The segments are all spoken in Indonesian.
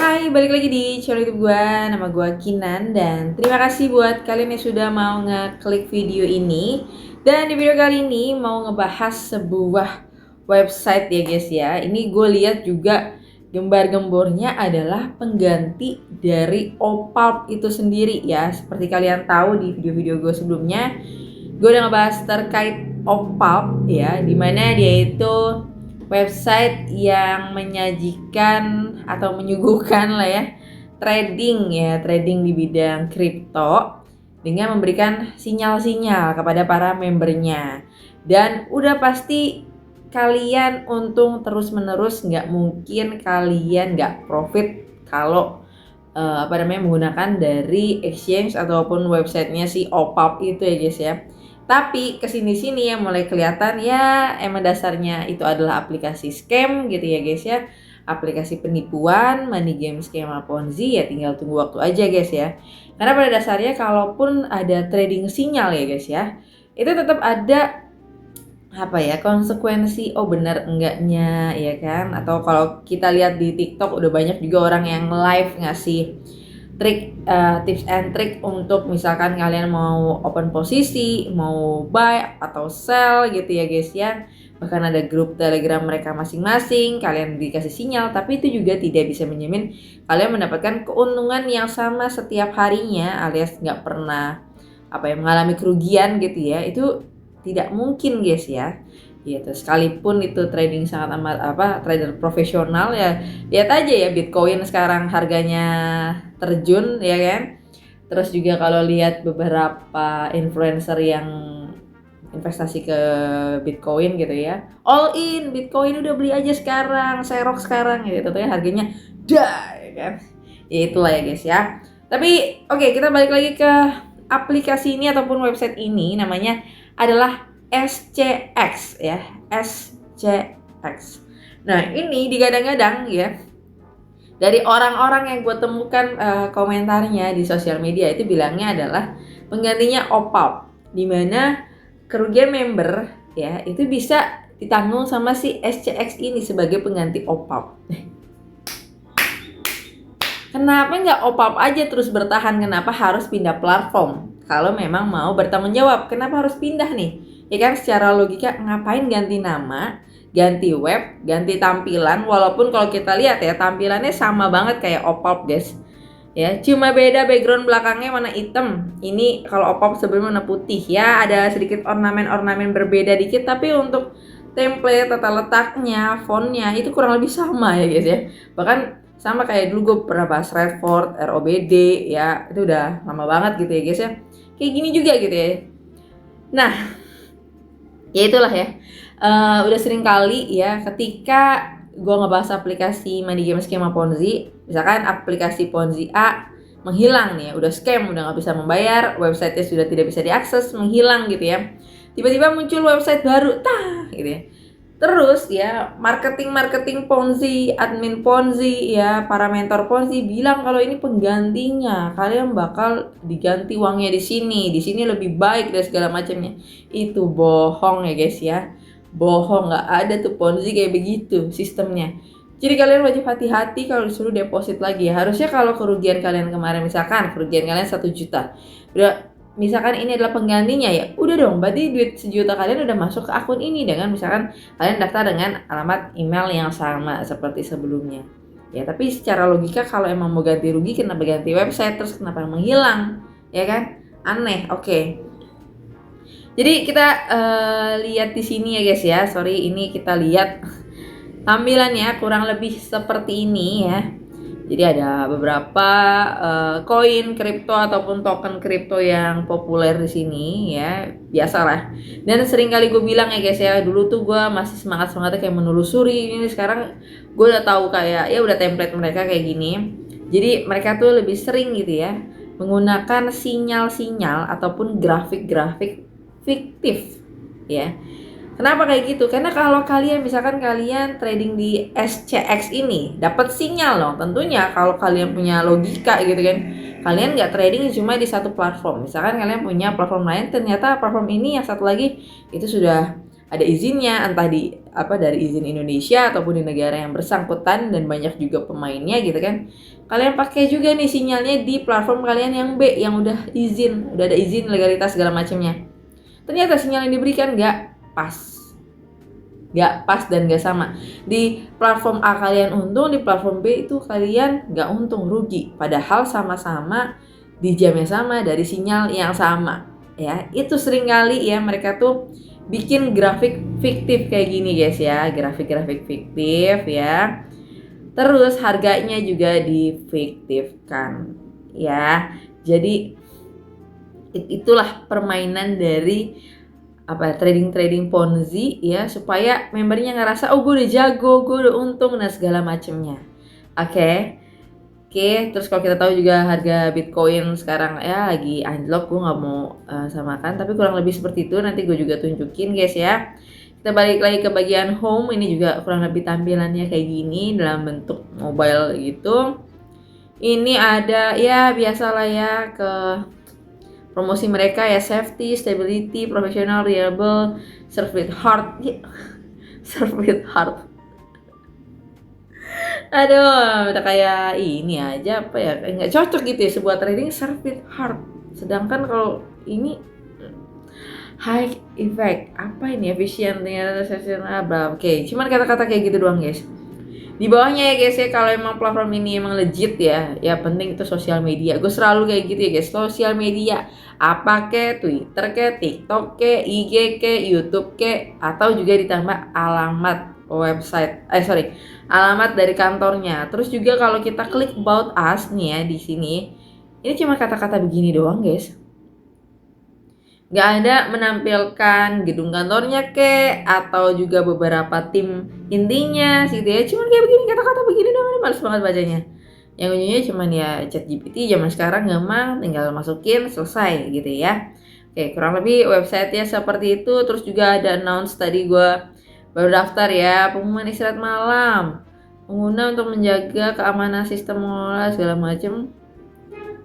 Hai, balik lagi di channel YouTube gue. Nama gue Kinan dan terima kasih buat kalian yang sudah mau ngeklik video ini. Dan di video kali ini mau ngebahas sebuah website ya guys ya. Ini gue lihat juga gembar-gembornya adalah pengganti dari Opalp itu sendiri ya. Seperti kalian tahu di video-video gue sebelumnya, gue udah ngebahas terkait Opalp ya, dimana dia itu website yang menyajikan atau menyuguhkan lah ya trading di bidang kripto dengan memberikan sinyal-sinyal kepada para membernya. Dan udah pasti kalian untung terus-menerus, nggak mungkin kalian nggak profit kalau menggunakan dari exchange ataupun websitenya si Opalp itu ya guys ya. Tapi kesini-sini ya mulai kelihatan ya emang dasarnya itu adalah aplikasi scam gitu ya guys ya. Aplikasi penipuan, money game, skema ponzi, ya tinggal tunggu waktu aja guys ya. Karena pada dasarnya kalaupun ada trading sinyal ya guys ya, itu tetap ada konsekuensi benar enggaknya ya kan. Atau kalau kita lihat di TikTok udah banyak juga orang yang live ngasih tips and trick untuk misalkan kalian mau open posisi, mau buy atau sell gitu ya guys ya. Bahkan ada grup Telegram mereka masing-masing, kalian dikasih sinyal, tapi itu juga tidak bisa menjamin kalian mendapatkan keuntungan yang sama setiap harinya, alias nggak pernah mengalami kerugian gitu ya. Itu tidak mungkin guys ya. Gitu. Sekalipun itu trading sangat amat trader profesional ya, lihat aja ya Bitcoin sekarang harganya terjun ya kan. Terus juga kalau lihat beberapa influencer yang investasi ke Bitcoin gitu ya, all in Bitcoin udah beli aja sekarang, serok sekarang gitu ya, harganya dah ya kan. Ya itulah ya guys ya. Tapi oke, kita balik lagi ke aplikasi ini ataupun website ini, namanya adalah SCX ya, SCX. Nah ini digadang-gadang ya, dari orang-orang yang gue temukan komentarnya di sosial media itu bilangnya adalah penggantinya Opalp, dimana kerugian member ya itu bisa ditanggung sama si SCX ini sebagai pengganti Opalp. Kenapa nggak Opalp aja terus bertahan? Kenapa harus pindah platform? Kalau memang mau bertanggung jawab, kenapa harus pindah nih? Ya kan secara logika ngapain ganti nama, ganti web, ganti tampilan, walaupun kalau kita lihat ya tampilannya sama banget kayak Opalp guys. Ya, cuma beda background belakangnya warna hitam. Ini kalau Opalp sebelumnya warna putih ya, ada sedikit ornamen-ornamen berbeda dikit, tapi untuk template, tata letaknya, fontnya itu kurang lebih sama ya guys ya. Bahkan sama kayak dulu gue pernah bahas Redford, ROBD ya, itu udah lama banget gitu ya guys ya. Kayak gini juga gitu ya. Nah, ya itulah ya, udah sering kali ya ketika gue ngebahas aplikasi money game skema ponzi, misalkan aplikasi ponzi A menghilang nih ya, udah scam, udah nggak bisa membayar, websitenya sudah tidak bisa diakses, menghilang gitu ya, tiba-tiba muncul website baru gitu ya. Terus ya marketing ponzi, admin ponzi ya, para mentor ponzi bilang kalau ini penggantinya, kalian bakal diganti uangnya di sini lebih baik dan segala macamnya. Itu bohong ya guys ya, bohong, nggak ada tuh ponzi kayak begitu sistemnya. Jadi kalian wajib hati-hati kalau disuruh deposit lagi ya. Harusnya kalau kerugian kalian kemarin, misalkan kerugian kalian 1 juta, udah misalkan ini adalah penggantinya ya, udah dong berarti duit 1 juta kalian udah masuk ke akun ini dengan misalkan kalian daftar dengan alamat email yang sama seperti sebelumnya ya. Tapi secara logika kalau emang mau ganti rugi, kenapa ganti website, terus kenapa menghilang ya kan, aneh. Oke. Jadi kita lihat di sini ya guys ya, ini kita lihat tampilannya kurang lebih seperti ini ya. Jadi ada beberapa koin kripto ataupun token kripto yang populer di sini ya, biasalah. Dan sering kali gue bilang ya guys ya, dulu tuh gue masih semangatnya kayak menelusuri ini, sekarang gue udah tahu kayak ya udah template mereka kayak gini. Jadi mereka tuh lebih sering gitu ya menggunakan sinyal-sinyal ataupun grafik-grafik fiktif ya. Kenapa kayak gitu? Karena kalau kalian misalkan kalian trading di SCX ini dapat sinyal loh. Tentunya kalau kalian punya logika gitu kan, kalian nggak trading cuma di satu platform. Misalkan kalian punya platform lain, ternyata platform ini yang satu lagi itu sudah ada izinnya, entah dari izin Indonesia ataupun di negara yang bersangkutan dan banyak juga pemainnya gitu kan. Kalian pakai juga nih sinyalnya di platform kalian yang B yang udah ada izin legalitas segala macamnya. Ternyata sinyal yang diberikan nggak pas dan nggak sama. Di platform A kalian untung, di platform B itu kalian nggak untung, rugi. Padahal sama-sama di jam yang sama dari sinyal yang sama. Ya, itu seringkali ya mereka tuh bikin grafik fiktif kayak gini guys ya, grafik-grafik fiktif ya. Terus harganya juga difiktifkan ya. Jadi itulah permainan dari trading ponzi ya, supaya membernya ngerasa oh gue udah jago, gue udah untung dan segala macemnya. Oke, terus kalau kita tahu juga harga Bitcoin sekarang ya lagi anjlok, gue nggak mau samakan, tapi kurang lebih seperti itu. Nanti gue juga tunjukin guys ya. Kita balik lagi ke bagian home, ini juga kurang lebih tampilannya kayak gini dalam bentuk mobile gitu. Ini ada ya biasalah ya ke promosi mereka ya, safety, stability, professional, reliable, serve with heart. Serve with heart. Aduh, udah kayak ini aja apa ya, nggak cocok gitu ya sebuah trading serve with heart. Sedangkan kalau ini high effect, apa ini efisien, oke, cuman kata-kata kayak gitu doang guys. Di bawahnya ya guys ya, kalau emang platform ini emang legit ya penting itu sosial media. Gue selalu kayak gitu ya guys, sosial media apa ke Twitter ke TikTok ke IG ke YouTube ke, atau juga ditambah alamat website alamat dari kantornya. Terus juga kalau kita klik about us nih ya di sini, ini cuma kata-kata begini doang guys. Nggak ada menampilkan gedung kantornya atau juga beberapa tim intinya gitu ya. Cuman kayak begini, kata-kata begini doang, males banget bacanya. Yang ujungnya cuman ya ChatGPT zaman sekarang gampang, tinggal masukin selesai gitu ya. Oke, kurang lebih websitenya seperti itu. Terus juga ada announce, tadi gue baru daftar ya, pengumuman istirahat malam, pengguna untuk menjaga keamanan sistem mengelola segala macam.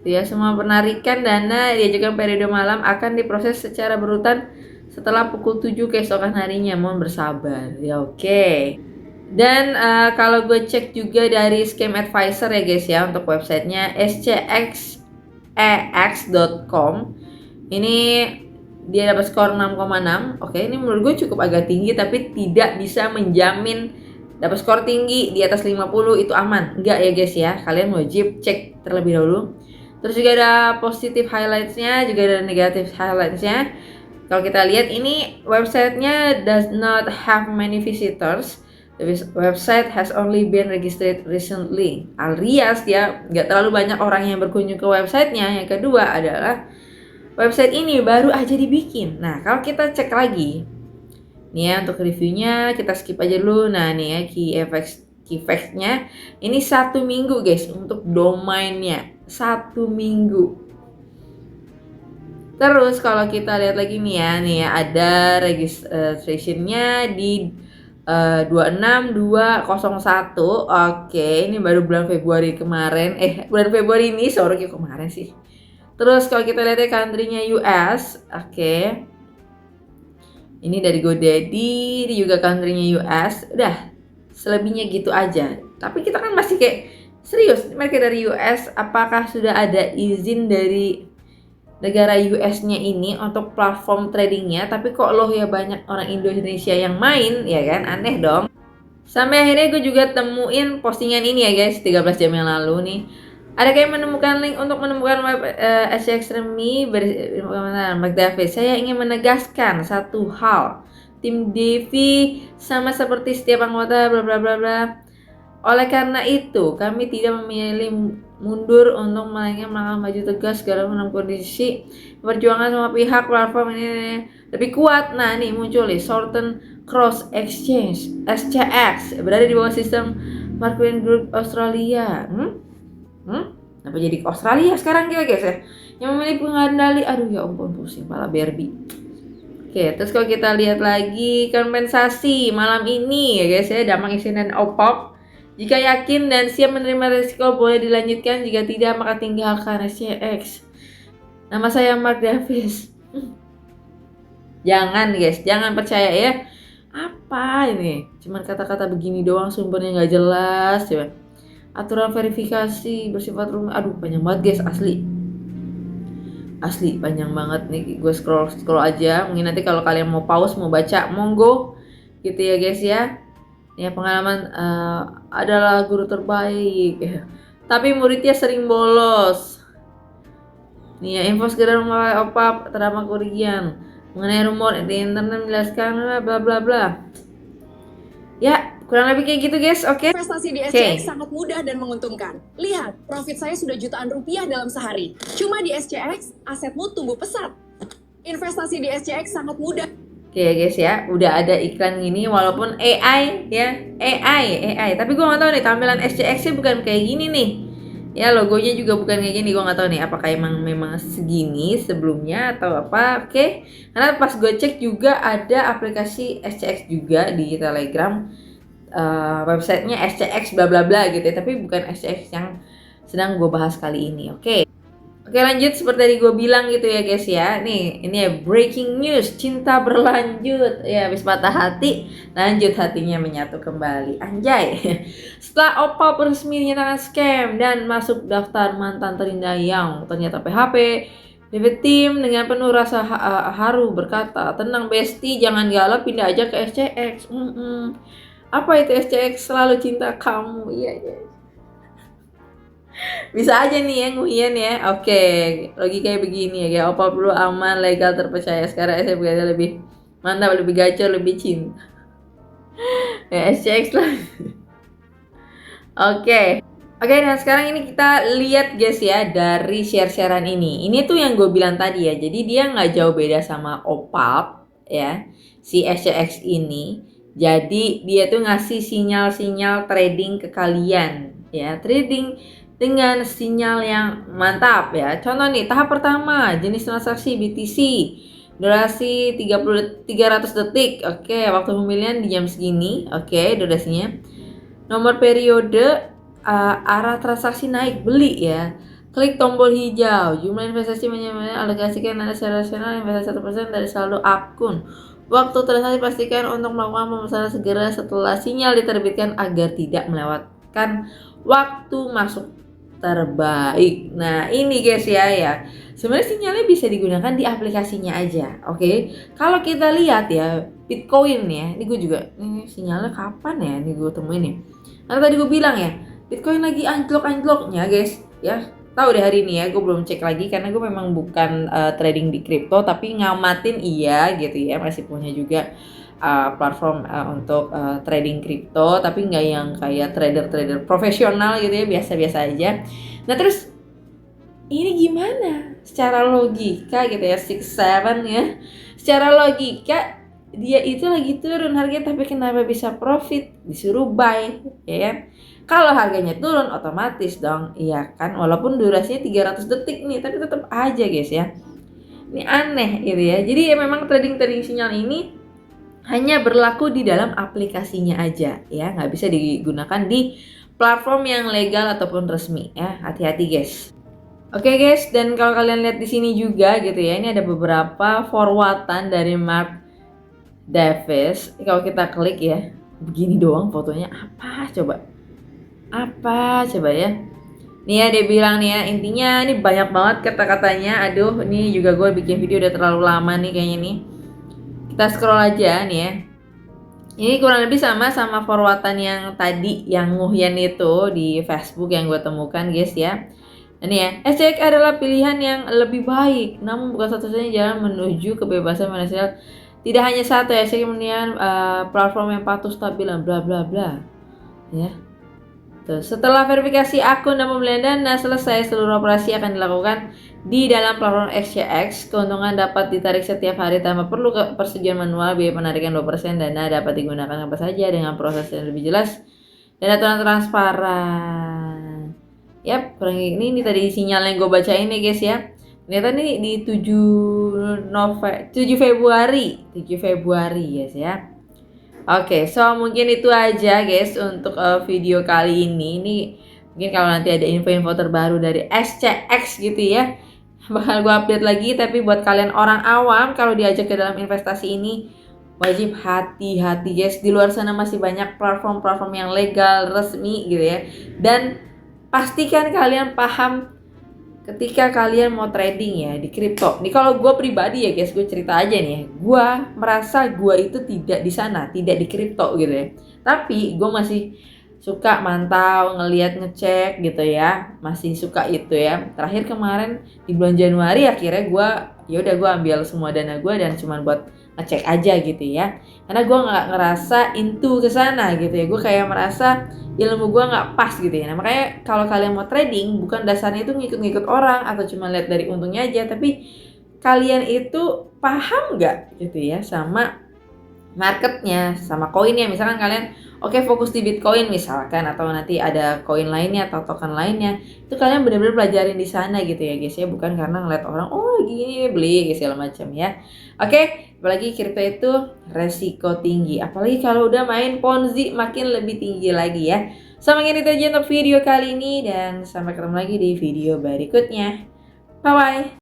Ya, semua penarikan dana diajukan periode malam akan diproses secara berurutan setelah pukul 7 keesokan harinya. Mohon bersabar. Ya oke. Dan kalau gue cek juga dari Scam Advisor ya guys ya, untuk websitenya scxex.com. Ini dia dapat skor 6,6. Oke, ini menurut gue cukup agak tinggi, tapi tidak bisa menjamin dapat skor tinggi di atas 50 itu aman. Enggak ya guys ya. Kalian wajib cek terlebih dahulu. Terus juga ada positive highlights-nya, juga ada negative highlights-nya. Kalau kita lihat ini websitenya does not have many visitors. The website has only been registered recently. Alias ya nggak terlalu banyak orang yang berkunjung ke websitenya. Yang kedua adalah website ini baru aja dibikin. Nah kalau kita cek lagi, nih ya untuk reviewnya kita skip aja dulu. Nah nih ya key facts-nya ini 1 minggu guys untuk domainnya. 1 minggu. Terus kalau kita lihat lagi nih ya ada registrationnya di 26201. Oke, ini baru bulan Februari kemarin. Bulan Februari ini, sorry kemarin sih. Terus kalau kita lihat ya country-nya US. Oke. Ini dari GoDaddy, ini juga country-nya US. Udah, selebihnya gitu aja. Tapi kita kan masih kayak serius, mereka dari US, apakah sudah ada izin dari negara US-nya ini untuk platform tradingnya? Tapi kok loh ya banyak orang Indonesia yang main, ya kan? Aneh dong. Sampai akhirnya gue juga temuin postingan ini ya guys, 13 jam yang lalu nih. Ada kayak menemukan link untuk menemukan web Extreme Mark Davis. Saya ingin menegaskan satu hal. Tim Devi sama seperti setiap anggota bla bla bla bla. Oleh karena itu, kami tidak memilih mundur untuk melainkan melangkah maju tegas dalam kondisi perjuangan sama pihak platform ini lebih kuat. Nah, nih muncul nih Southern Cross Exchange (SCX) berada di bawah sistem Marquis Group Australia. Kenapa jadi ke Australia sekarang guys ya? Yang memiliki pengendali, aduh ya ampun pusing pala Barbie. Oke, terus kalau kita lihat lagi kompensasi malam ini ya guys ya, dampak insiden OPOP. Jika yakin dan siap menerima risiko boleh dilanjutkan, jika tidak maka tinggalkan SCX. Nama saya Mark Davis. Jangan guys, jangan percaya ya. Apa ini? Cuman kata-kata begini doang, sumbernya nggak jelas. Coba. Aturan verifikasi bersifat rumit. Aduh, panjang banget guys, asli. Asli panjang banget nih. Gue scroll aja. Mungkin nanti kalau kalian mau pause, mau baca, monggo. Gitu ya guys ya. Ya, pengalaman adalah guru terbaik. Tapi muridnya sering bolos. Nih ya, info sekedar memakai opap terdapat kerugian mengenai rumor di internet menjelaskan bla bla bla. Ya, kurang lebih kayak gitu guys. Oke. Investasi di SCX sangat mudah dan menguntungkan. Lihat, profit saya sudah jutaan rupiah dalam sehari. Cuma di SCX, asetmu tumbuh pesat. Investasi di SCX sangat mudah. Oke guys ya, udah ada iklan gini walaupun AI ya, AI. Tapi gue nggak tahu nih tampilan SCX-nya bukan kayak gini nih. Ya logonya juga bukan kayak gini, gue nggak tahu nih apakah memang segini sebelumnya atau apa. Oke, karena pas gue cek juga ada aplikasi SCX juga di Telegram, websitenya SCX bla bla bla gitu ya, tapi bukan SCX yang sedang gue bahas kali ini. Oke, lanjut seperti tadi gue bilang gitu ya guys ya. Nih, ini ya breaking news, cinta berlanjut. Ya, habis patah hati, lanjut hatinya menyatu kembali. Anjay. Setelah Oppa resmi dinyatakan scam dan masuk daftar mantan terindah yang ternyata PHP, David Tim dengan penuh rasa haru berkata, "Tenang Besti, jangan galau, pindah aja ke SCX." Apa itu SCX? Selalu cinta kamu. Iya. Bisa aja nih ya nguyen ya. Oke, logikanya begini ya. Kayak Oppa perlu aman, legal, terpercaya. Sekarang SCX lebih mantap, lebih gacor, lebih cinta. Ya SCX lah. Oke, nah sekarang ini kita lihat guys ya dari share-sharean ini. Ini tuh yang gue bilang tadi ya. Jadi dia nggak jauh beda sama Opap ya, si SCX ini. Jadi dia tuh ngasih sinyal-sinyal trading ke kalian ya. Trading dengan sinyal yang mantap ya. Contoh nih, tahap pertama jenis transaksi BTC. Durasi 300 detik. Oke, waktu pembelian di jam segini. Oke, durasinya. Nomor periode, arah transaksi naik beli ya. Klik tombol hijau. Jumlah investasi menyamakan alokasikan Anda secara rasional investasi 1% dari saldo akun. Waktu transaksi pastikan untuk melakukan pemesanan segera setelah sinyal diterbitkan agar tidak melewatkan waktu masuk terbaik. Nah ini guys ya. Sebenarnya sinyalnya bisa digunakan di aplikasinya aja. Oke. Kalau kita lihat ya Bitcoin ya. Ini gue juga ini sinyalnya kapan ya? Ini gue temuin ya. Karena tadi gue bilang ya Bitcoin lagi anjlok-anjloknya guys. Ya tahu deh hari ini ya. Gue belum cek lagi karena gue memang bukan trading di kripto, tapi ngamatin iya gitu ya. Masih punya juga platform untuk trading kripto, tapi nggak yang kayak trader profesional gitu ya, biasa-biasa aja. Nah terus ini gimana secara logika gitu ya, 6-7 ya, secara logika dia itu lagi turun harganya tapi kenapa bisa profit, disuruh buy ya kan. Kalau harganya turun otomatis dong, iya kan, walaupun durasinya 300 detik nih tapi tetap aja guys ya, ini aneh gitu ya. Jadi ya memang trading sinyal ini hanya berlaku di dalam aplikasinya aja ya, nggak bisa digunakan di platform yang legal ataupun resmi ya, hati-hati guys. Oke guys, dan kalau kalian lihat di sini juga gitu ya, ini ada beberapa forwardan dari Mark Davis. Kalau kita klik ya, begini doang fotonya, apa coba ya. Nih ya dia bilang nih ya, intinya ini banyak banget kata-katanya. Aduh, ini juga gue bikin video udah terlalu lama nih kayaknya nih. Kita scroll aja nih ya. Ini kurang lebih sama forwardan yang tadi yang Nguyen itu di Facebook yang gue temukan guys ya. Ini ya, SCX adalah pilihan yang lebih baik, namun bukan satu-satunya jalan menuju kebebasan finansial. Tidak hanya satu ya, SCX kemudian platform yang patuh, stabil, bla bla bla. Ya. Tuh, setelah verifikasi akun dan pembelian dana selesai, seluruh operasi akan dilakukan di dalam platform SCX. Keuntungan dapat ditarik setiap hari tanpa perlu persetujuan manual. Biaya penarikan 2%. Dana dapat digunakan apa saja dengan proses yang lebih jelas dan aturan transparan. Yap, kurang ini tadi sinyal yang gue bacain nih guys ya. Ternyata nih di 7 Februari guys ya. Oke, so mungkin itu aja guys untuk video kali ini. Ini mungkin kalau nanti ada info-info terbaru dari SCX gitu ya, bakal gue update lagi. Tapi buat kalian orang awam, kalau diajak ke dalam investasi ini wajib hati-hati guys. Di luar sana masih banyak platform-platform yang legal, resmi gitu ya. Dan pastikan kalian paham ketika kalian mau trading ya di kripto. Nih kalau gue pribadi ya guys, gue cerita aja nih ya. Gue merasa gue itu tidak di sana, tidak di kripto gitu ya. Tapi gue masih suka mantau, ngeliat, ngecek gitu ya. Masih suka itu ya. Terakhir kemarin di bulan Januari akhirnya gue gue ambil semua dana gue dan cuma buat ngecek aja gitu ya. Karena gue nggak ngerasa into ke sana gitu ya. Gue kayak merasa ilmu gue nggak pas gitu ya. Nah makanya kalau kalian mau trading, bukan dasarnya itu ngikut-ngikut orang atau cuma lihat dari untungnya aja, tapi kalian itu paham nggak gitu ya sama marketnya, sama koinnya. Misalkan kalian fokus di Bitcoin misalkan, atau nanti ada koin lainnya atau token lainnya, itu kalian benar-benar pelajarin di sana gitu ya guys ya, bukan karena ngeliat orang gini beli segala macam ya. Apalagi kripto itu resiko tinggi, apalagi kalau udah main Ponzi makin lebih tinggi lagi ya. Mungkin itu aja untuk video kali ini, dan sampai ketemu lagi di video berikutnya. Bye bye.